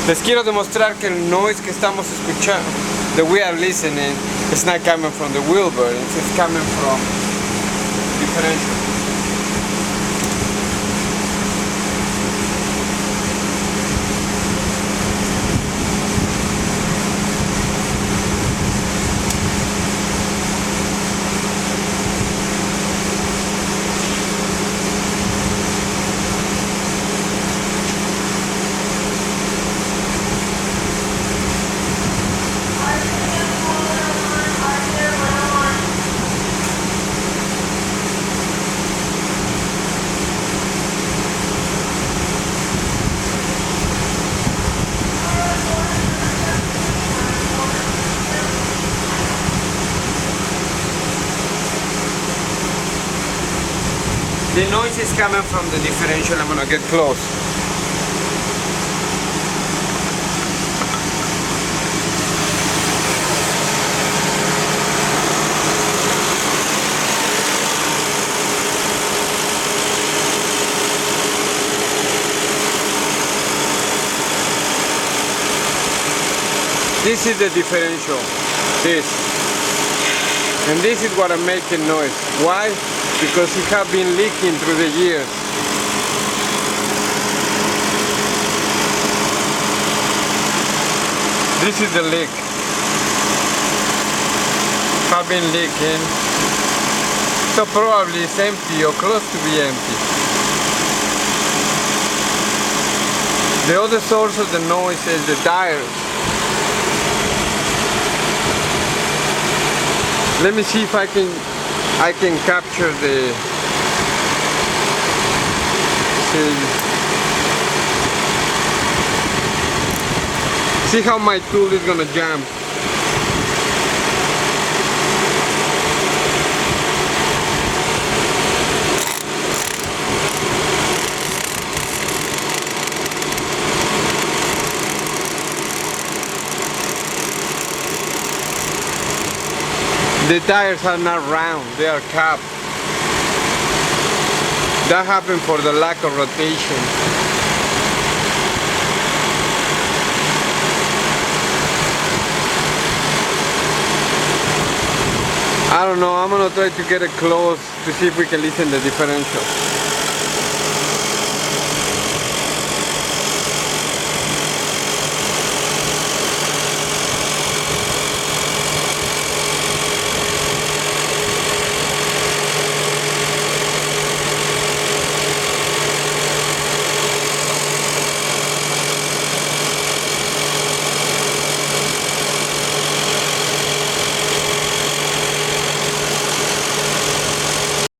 Les quiero demostrar que el noise que estamos escuchando, that we are listening, is not coming from the wheel bearings, it's coming from differential. The noise is coming from the differential. I'm gonna get close. This is the differential, this. And this is what I'm making noise. Why? Because it has been leaking through the years. This is the leak. Have been leaking. So probably it's empty or close to be empty. The other source of the noise is the tires. Let me see if I can capture the see how my tool is gonna jump. The tires are not round, they are capped. That happened for the lack of rotation. I don't know, I'm gonna try to get it close to see if we can listen to the differential.